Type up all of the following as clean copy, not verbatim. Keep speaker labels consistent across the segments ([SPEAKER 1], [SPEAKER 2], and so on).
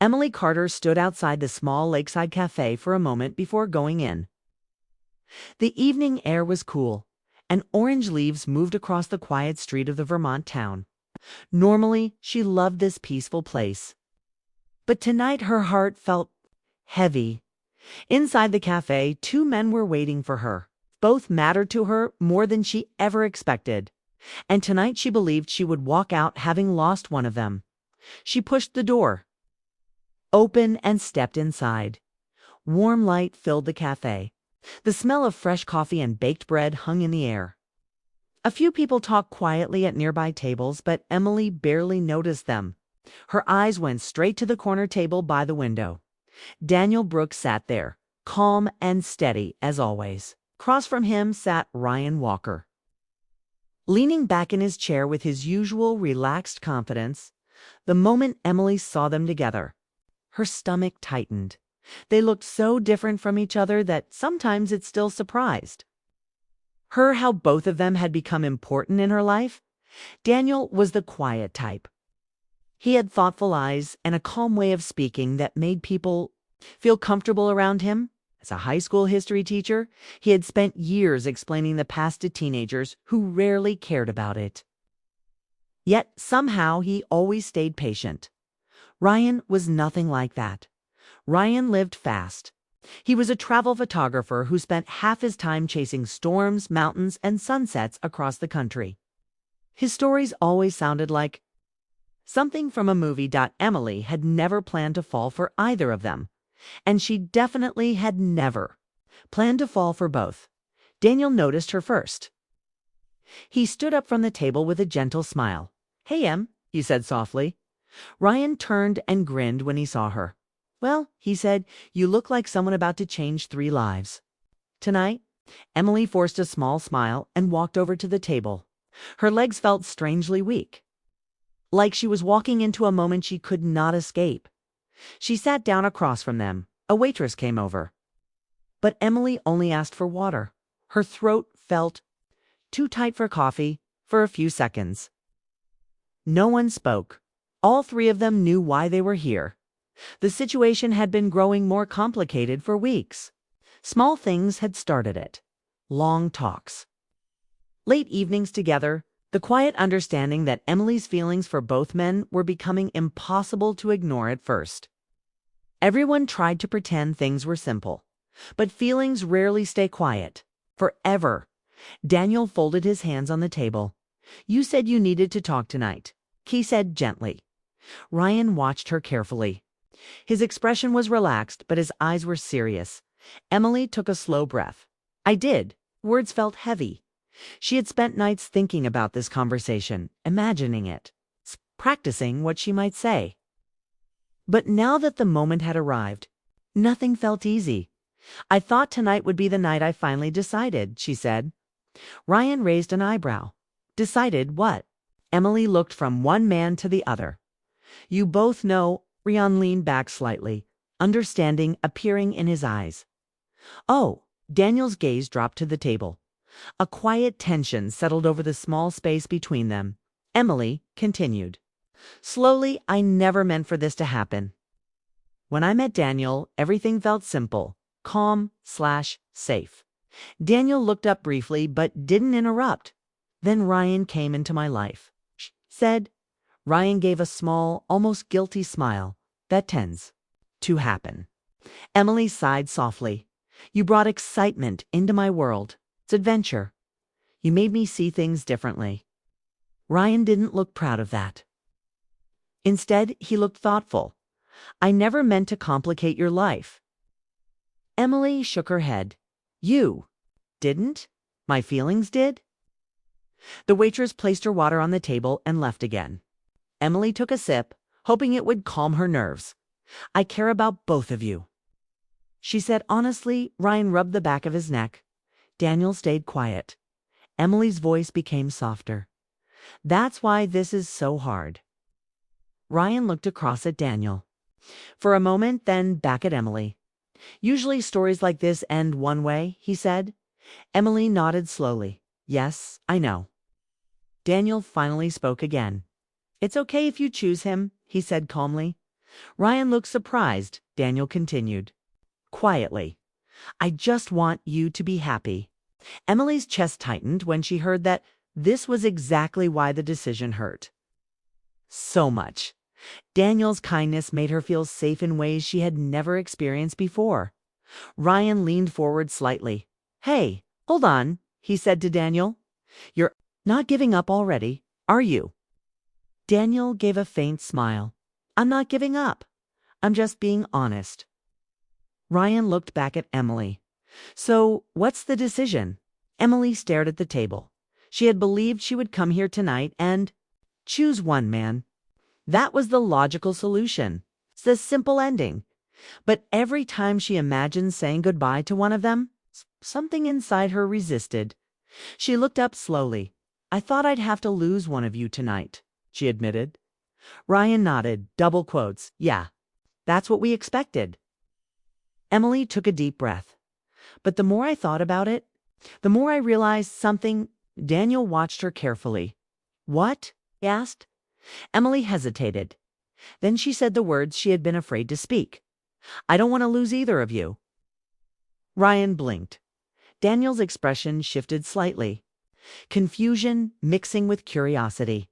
[SPEAKER 1] Emily Carter stood outside the small lakeside cafe for a moment before going in. The evening air was cool, and orange leaves moved across the quiet street of the Vermont town. Normally, she loved this peaceful place. But tonight her heart felt heavy. Inside the cafe, two men were waiting for her. Both mattered to her more than she ever expected. And tonight she believed she would walk out having lost one of them. She pushed the door open and stepped inside. Warm light filled the cafe. The smell of fresh coffee and baked bread hung in the air. A few people talked quietly at nearby tables, but Emily barely noticed them. Her eyes went straight to the corner table by the window. Daniel Brooks sat there, calm and steady as always. Across from him sat Ryan Walker. Leaning back in his chair with his usual relaxed confidence, the moment Emily saw them together, her stomach tightened. They looked so different from each other that sometimes it still surprised her how both of them had become important in her life. Daniel was the quiet type. He had thoughtful eyes and a calm way of speaking that made people feel comfortable around him. As a high school history teacher, he had spent years explaining the past to teenagers who rarely cared about it. Yet somehow he always stayed patient. Ryan was nothing like that. Ryan lived fast. He was a travel photographer who spent half his time chasing storms, mountains, and sunsets across the country. His stories always sounded like something from a movie. Emily had never planned to fall for either of them, and she definitely had never planned to fall for both. Daniel noticed her first. He stood up from the table with a gentle smile. "Hey, Em," he said softly. Ryan turned and grinned when he saw her. "Well," he said, "you look like someone about to change 3 lives." Tonight, Emily forced a small smile and walked over to the table. Her legs felt strangely weak, like she was walking into a moment she could not escape. She sat down across from them. A waitress came over. But Emily only asked for water. Her throat felt too tight for coffee for a few seconds. No one spoke. All 3 of them knew why they were here. The situation had been growing more complicated for weeks. Small things had started it. Long talks. Late evenings together, the quiet understanding that Emily's feelings for both men were becoming impossible to ignore at first. Everyone tried to pretend things were simple, but feelings rarely stay quiet. Forever. Daniel folded his hands on the table. "You said you needed to talk tonight," he said gently. Ryan watched her carefully. His expression was relaxed, but his eyes were serious. Emily took a slow breath. "I did." Words felt heavy. She had spent nights thinking about this conversation, imagining it, practicing what she might say. But now that the moment had arrived, nothing felt easy. "I thought tonight would be the night I finally decided," she said. Ryan raised an eyebrow. "Decided what?" Emily looked from one man to the other. "You both know." Ryan leaned back slightly, understanding appearing in his eyes. "Oh." Daniel's gaze dropped to the table. A quiet tension settled over the small space between them. Emily continued. "Slowly, I never meant for this to happen. When I met Daniel, everything felt simple, calm/safe. Daniel looked up briefly but didn't interrupt. Then Ryan came into my life," she said. Ryan gave a small, almost guilty smile. "That tends to happen." Emily sighed softly. "You brought excitement into my world. It's adventure. You made me see things differently." Ryan didn't look proud of that. Instead, he looked thoughtful. "I never meant to complicate your life." Emily shook her head. "You didn't? My feelings did?" The waitress placed her water on the table and left again. Emily took a sip, hoping it would calm her nerves. "I care about both of you," she said honestly. Ryan rubbed the back of his neck. Daniel stayed quiet. Emily's voice became softer. "That's why this is so hard." Ryan looked across at Daniel. For a moment, then back at Emily. "Usually stories like this end one way," he said. Emily nodded slowly. "Yes, I know." Daniel finally spoke again. "It's okay if you choose him," he said calmly. Ryan looked surprised. Daniel continued, quietly, I just want you to be happy. Emily's chest tightened when she heard that this was exactly why the decision hurt so much. Daniel's kindness made her feel safe in ways she had never experienced before. Ryan leaned forward slightly. Hey, hold on, he said to Daniel. You're not giving up already, are you? Daniel gave a faint smile. I'm not giving up. I'm just being honest. Ryan looked back at Emily. So, what's the decision? Emily stared at the table. She had believed she would come here tonight and choose one man. That was the logical solution. It's the simple ending. But every time she imagined saying goodbye to one of them, something inside her resisted. She looked up slowly. I thought I'd have to lose one of you tonight, she admitted. Ryan nodded, double quotes. Yeah, that's what we expected. Emily took a deep breath. But the more I thought about it, the more I realized something. Daniel watched her carefully. What? He asked. Emily hesitated. Then she said the words she had been afraid to speak. I don't want to lose either of you. Ryan blinked. Daniel's expression shifted slightly. Confusion mixing with curiosity.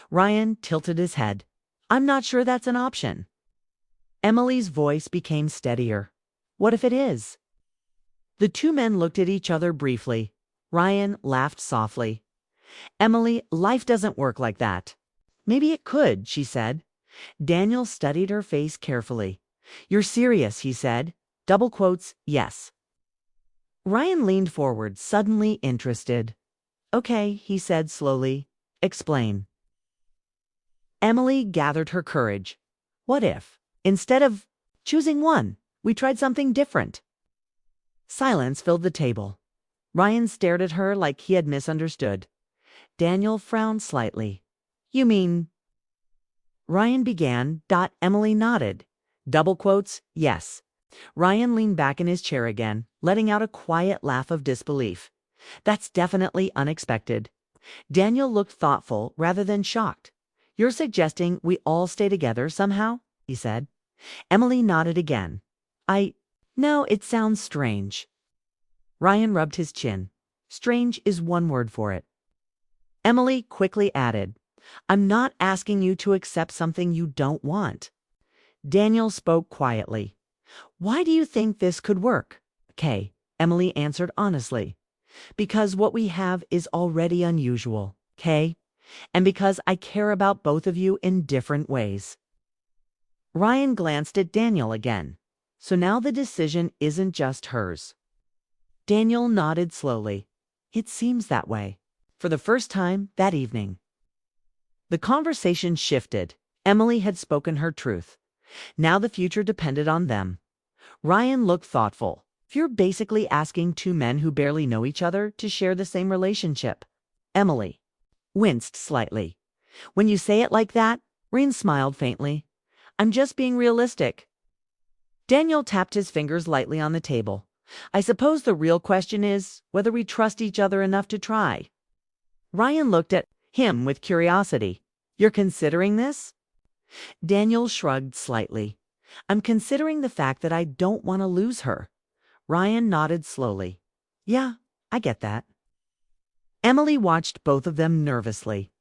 [SPEAKER 1] Ryan tilted his head. I'm not sure that's an option. Emily's voice became steadier. What if it is? The two men looked at each other briefly. Ryan laughed softly. Emily, life doesn't work like that. Maybe it could, she said. Daniel studied her face carefully. You're serious, he said. Double quotes, yes. Ryan leaned forward, suddenly interested. Okay, he said slowly. Explain. Emily gathered her courage. What if, instead of choosing one, we tried something different? Silence filled the table. Ryan stared at her like he had misunderstood. Daniel frowned slightly. You mean? Ryan began. Emily nodded. Double quotes, yes. Ryan leaned back in his chair again, letting out a quiet laugh of disbelief. That's definitely unexpected. Daniel looked thoughtful rather than shocked. You're suggesting we all stay together somehow? He said. Emily nodded again. No, it sounds strange. Ryan rubbed his chin. Strange is one word for it. Emily quickly added, I'm not asking you to accept something you don't want. Daniel spoke quietly. Why do you think this could work? Kay, Emily answered honestly. Because what we have is already unusual, Kay, and because I care about both of you in different ways. Ryan glanced at Daniel again. So now the decision isn't just hers. Daniel nodded slowly. It seems that way. For the first time that evening. The conversation shifted. Emily had spoken her truth. Now the future depended on them. Ryan looked thoughtful. You're basically asking two men who barely know each other to share the same relationship. Emily winced slightly. When you say it like that, Ryan smiled faintly. I'm just being realistic. Daniel tapped his fingers lightly on the table. I suppose the real question is whether we trust each other enough to try. Ryan looked at him with curiosity. You're considering this? Daniel shrugged slightly. I'm considering the fact that I don't want to lose her. Ryan nodded slowly. Yeah, I get that. Emily watched both of them nervously.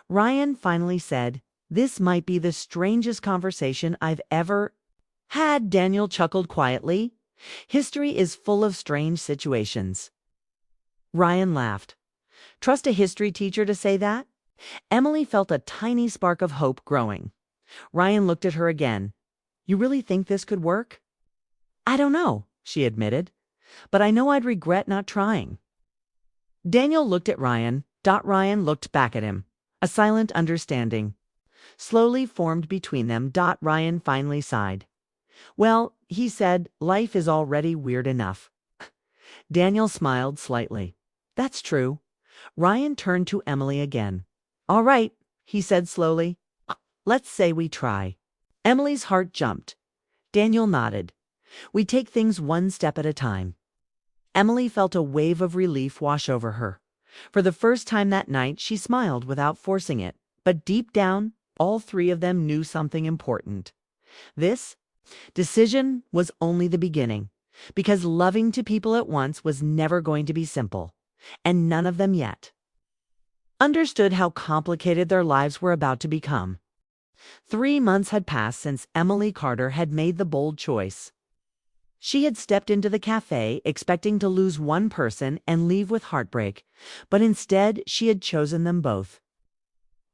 [SPEAKER 1] Ryan finally said, This might be the strangest conversation I've ever had. Daniel chuckled quietly. History is full of strange situations. Ryan laughed. Trust a history teacher to say that? Emily felt a tiny spark of hope growing. Ryan looked at her again. You really think this could work? I don't know, she admitted, but I know I'd regret not trying. Daniel looked at Ryan. Ryan looked back at him. A silent understanding slowly formed between them. Ryan finally sighed. Well, he said, life is already weird enough. Daniel smiled slightly. That's true. Ryan turned to Emily again. All right, he said slowly. Let's say we try. Emily's heart jumped. Daniel nodded. We take things one step at a time. Emily felt a wave of relief wash over her. For the first time that night, she smiled without forcing it. But deep down, all three of them knew something important. This decision was only the beginning, because loving two people at once was never going to be simple, and none of them yet understood how complicated their lives were about to become. 3 months had passed since Emily Carter had made the bold choice. She had stepped into the cafe expecting to lose one person and leave with heartbreak, but instead she had chosen them both.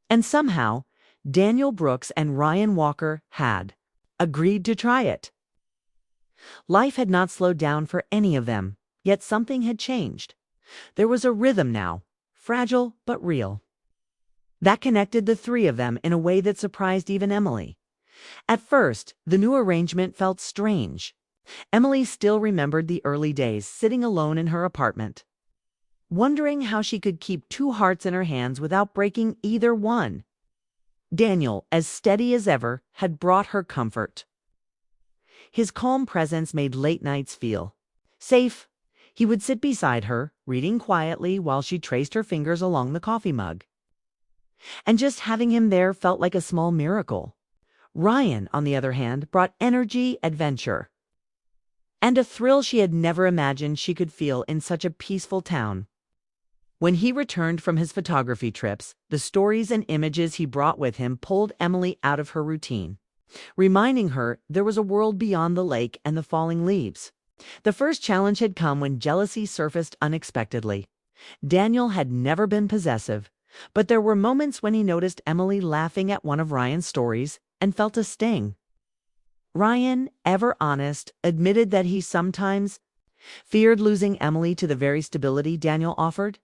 [SPEAKER 1] And somehow, Daniel Brooks and Ryan Walker had agreed to try it. Life had not slowed down for any of them, yet something had changed. There was a rhythm now, fragile but real, that connected the three of them in a way that surprised even Emily. At first, the new arrangement felt strange. Emily still remembered the early days sitting alone in her apartment, wondering how she could keep two hearts in her hands without breaking either one. Daniel, as steady as ever, had brought her comfort. His calm presence made late nights feel safe. He would sit beside her, reading quietly while she traced her fingers along the coffee mug. And just having him there felt like a small miracle. Ryan, on the other hand, brought energy, adventure, and a thrill she had never imagined she could feel in such a peaceful town. When he returned from his photography trips, the stories and images he brought with him pulled Emily out of her routine, reminding her there was a world beyond the lake and the falling leaves. The first challenge had come when jealousy surfaced unexpectedly. Daniel had never been possessive, but there were moments when he noticed Emily laughing at one of Ryan's stories and felt a sting. Ryan, ever honest, admitted that he sometimes feared losing Emily to the very stability Daniel offered.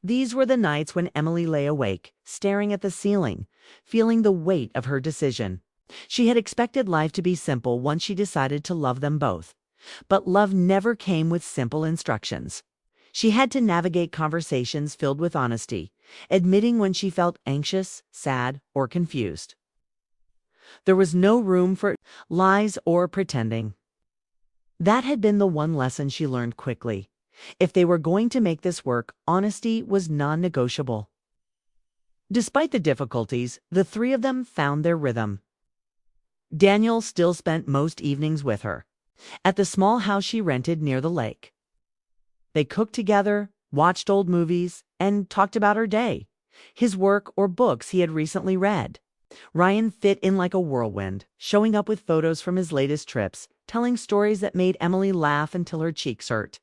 [SPEAKER 1] These were the nights when Emily lay awake, staring at the ceiling, feeling the weight of her decision. She had expected life to be simple once she decided to love them both. But love never came with simple instructions. She had to navigate conversations filled with honesty, admitting when she felt anxious, sad, or confused. There was no room for lies or pretending. That had been the one lesson she learned quickly. If they were going to make this work, honesty was non-negotiable. Despite the difficulties, the three of them found their rhythm. Daniel still spent most evenings with her, at the small house she rented near the lake. They cooked together, watched old movies, and talked about her day, his work, or books he had recently read. Ryan fit in like a whirlwind, showing up with photos from his latest trips, telling stories that made Emily laugh until her cheeks hurt,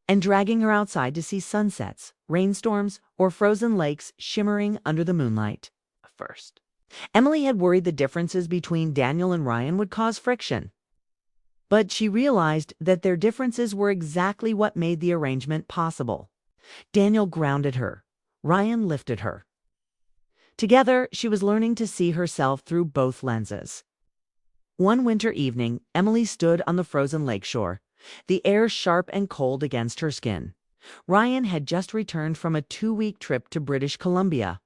[SPEAKER 1] and dragging her outside to see sunsets, rainstorms, or frozen lakes shimmering under the moonlight. First, Emily had worried the differences between Daniel and Ryan would cause friction. But she realized that their differences were exactly what made the arrangement possible. Daniel grounded her. Ryan lifted her. Together, she was learning to see herself through both lenses. One winter evening, Emily stood on the frozen lakeshore, the air sharp and cold against her skin. Ryan had just returned from a 2-week trip to British Columbia.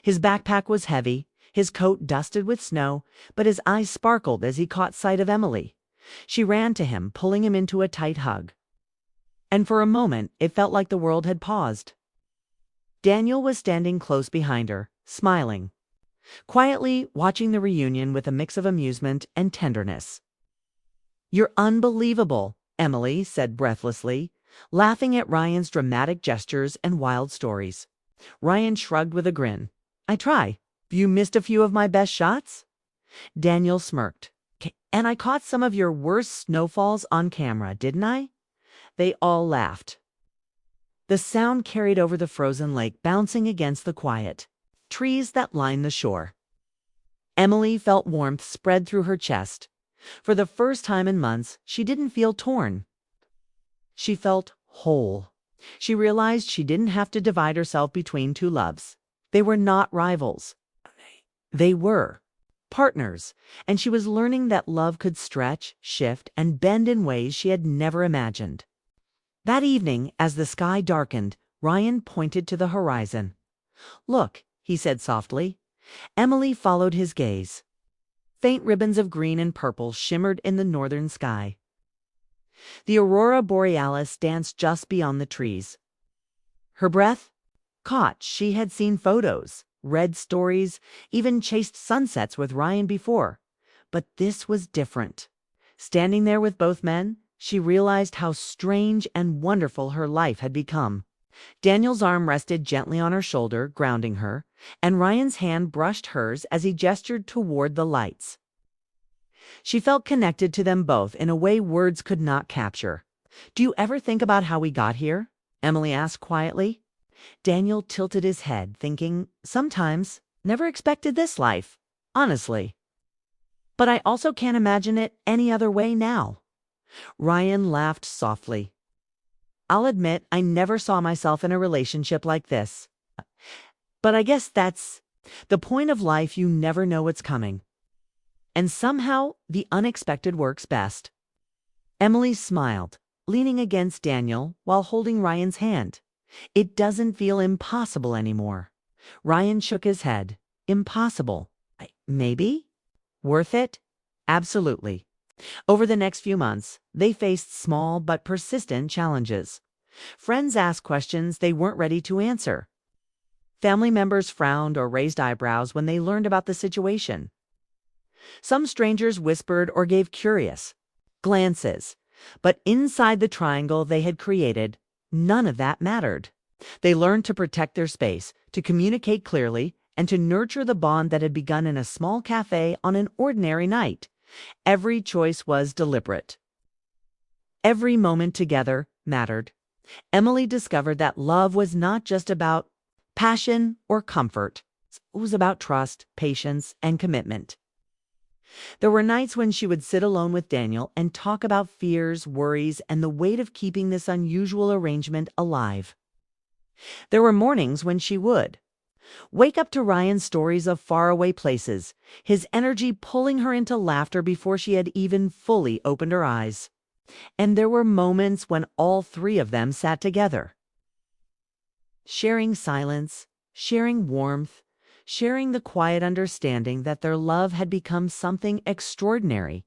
[SPEAKER 1] His backpack was heavy, his coat dusted with snow, but his eyes sparkled as he caught sight of Emily. She ran to him, pulling him into a tight hug. And for a moment, it felt like the world had paused. Daniel was standing close behind her, smiling, quietly watching the reunion with a mix of amusement and tenderness. "You're unbelievable," Emily said breathlessly, laughing at Ryan's dramatic gestures and wild stories. Ryan shrugged with a grin. "I try. You missed a few of my best shots?" Daniel smirked. "And I caught some of your worst snowfalls on camera, didn't I?" They all laughed. The sound carried over the frozen lake, bouncing against the quiet trees that lined the shore. Emily felt warmth spread through her chest. For the first time in months, she didn't feel torn. She felt whole. She realized she didn't have to divide herself between two loves. They were not rivals. They were partners, and she was learning that love could stretch, shift, and bend in ways she had never imagined. That evening, as the sky darkened, Ryan pointed to the horizon. "Look," he said softly. Emily followed his gaze. Faint ribbons of green and purple shimmered in the northern sky. The aurora borealis danced just beyond the trees. Her breath caught. She had seen photos, read stories, even chased sunsets with Ryan before. But this was different. Standing there with both men, she realized how strange and wonderful her life had become. Daniel's arm rested gently on her shoulder, grounding her, and Ryan's hand brushed hers as he gestured toward the lights. She felt connected to them both in a way words could not capture. "Do you ever think about how we got here?" Emily asked quietly. Daniel tilted his head, thinking, "Sometimes. Never expected this life, honestly. But I also can't imagine it any other way now." Ryan laughed softly. "I'll admit I never saw myself in a relationship like this. But I guess that's the point of life. You never know what's coming. And somehow the unexpected works best." Emily smiled, leaning against Daniel while holding Ryan's hand. "It doesn't feel impossible anymore." Ryan shook his head. "Impossible? Maybe? Worth it? Absolutely." Over the next few months, they faced small but persistent challenges. Friends asked questions they weren't ready to answer. Family members frowned or raised eyebrows when they learned about the situation. Some strangers whispered or gave curious glances, but inside the triangle they had created, none of that mattered. They learned to protect their space, to communicate clearly, and to nurture the bond that had begun in a small cafe on an ordinary night. Every choice was deliberate. Every moment together mattered. Emily discovered that love was not just about passion or comfort. It was about trust, patience, and commitment. There were nights when she would sit alone with Daniel and talk about fears, worries, and the weight of keeping this unusual arrangement alive. There were mornings when she would wake up to Ryan's stories of faraway places, his energy pulling her into laughter before she had even fully opened her eyes. And there were moments when all three of them sat together, sharing silence, sharing warmth, sharing the quiet understanding that their love had become something extraordinary.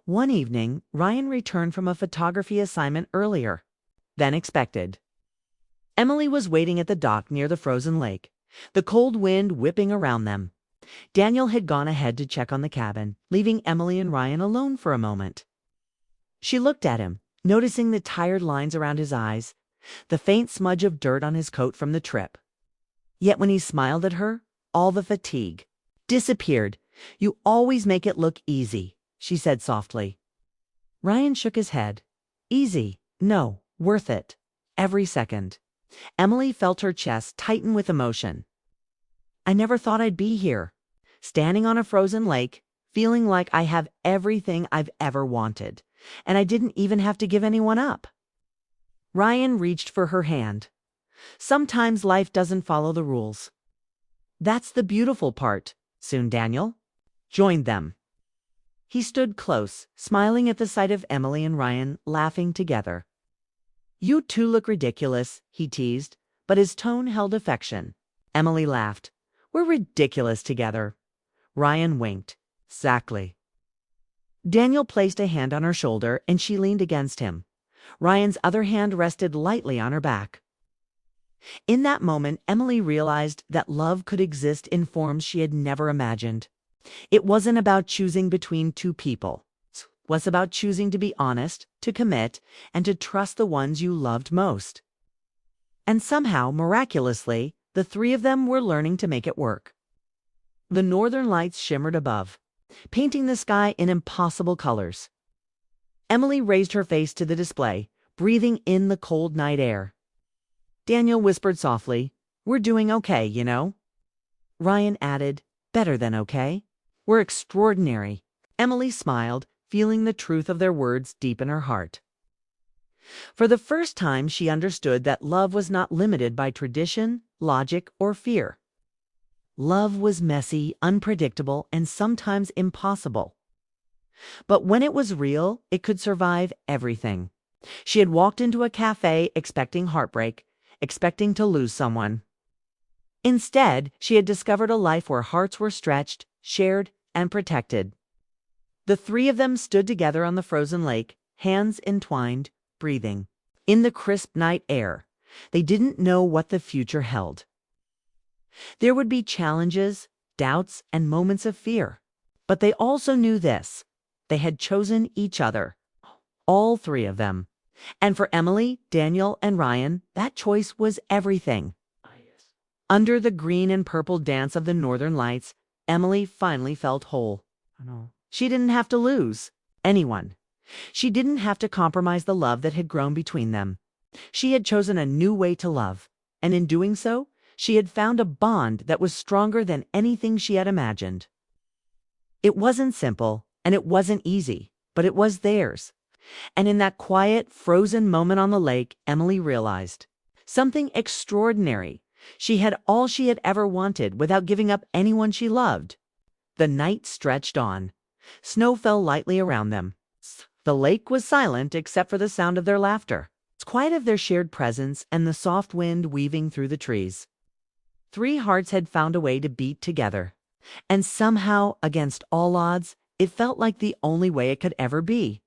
[SPEAKER 1] One evening, Ryan returned from a photography assignment earlier than expected. Emily was waiting at the dock near the frozen lake, the cold wind whipping around them. Daniel had gone ahead to check on the cabin, leaving Emily and Ryan alone for a moment. She looked at him, noticing the tired lines around his eyes, the faint smudge of dirt on his coat from the trip. Yet when he smiled at her, all the fatigue disappeared. "You always make it look easy," she said softly. Ryan shook his head. "Easy? No, worth it. Every second." Emily felt her chest tighten with emotion. "I never thought I'd be here, standing on a frozen lake, feeling like I have everything I've ever wanted, and I didn't even have to give anyone up." Ryan reached for her hand. "Sometimes life doesn't follow the rules. That's the beautiful part." Soon Daniel joined them. He stood close, smiling at the sight of Emily and Ryan laughing together. "You two look ridiculous," he teased, but his tone held affection. Emily laughed. "We're ridiculous together." Ryan winked. "Exactly." Daniel placed a hand on her shoulder and she leaned against him. Ryan's other hand rested lightly on her back. In that moment, Emily realized that love could exist in forms she had never imagined. It wasn't about choosing between two people. It was about choosing to be honest, to commit, and to trust the ones you loved most. And somehow, miraculously, the three of them were learning to make it work. The northern lights shimmered above, painting the sky in impossible colors. Emily raised her face to the display, breathing in the cold night air. Daniel whispered softly, "We're doing okay, you know." Ryan added, "Better than okay. We're extraordinary." Emily smiled, feeling the truth of their words deep in her heart. For the first time, she understood that love was not limited by tradition, logic, or fear. Love was messy, unpredictable, and sometimes impossible. But when it was real, it could survive everything. She had walked into a cafe expecting heartbreak, expecting to lose someone. Instead, she had discovered a life where hearts were stretched, shared, and protected. The three of them stood together on the frozen lake, hands entwined, breathing. In the crisp night air, they didn't know what the future held. There would be challenges, doubts, and moments of fear. But they also knew this. They had chosen each other. All three of them. And for Emily, Daniel, and Ryan, that choice was everything. Under the green and purple dance of the northern lights, Emily finally felt whole. She didn't have to lose anyone. She didn't have to compromise the love that had grown between them. She had chosen a new way to love, and in doing so, she had found a bond that was stronger than anything she had imagined. It wasn't simple, and it wasn't easy, but it was theirs. And in that quiet, frozen moment on the lake, Emily realized something extraordinary. She had all she had ever wanted without giving up anyone she loved. The night stretched on. Snow fell lightly around them. The lake was silent except for the sound of their laughter, the quiet of their shared presence, and the soft wind weaving through the trees. Three hearts had found a way to beat together. And somehow, against all odds, it felt like the only way it could ever be.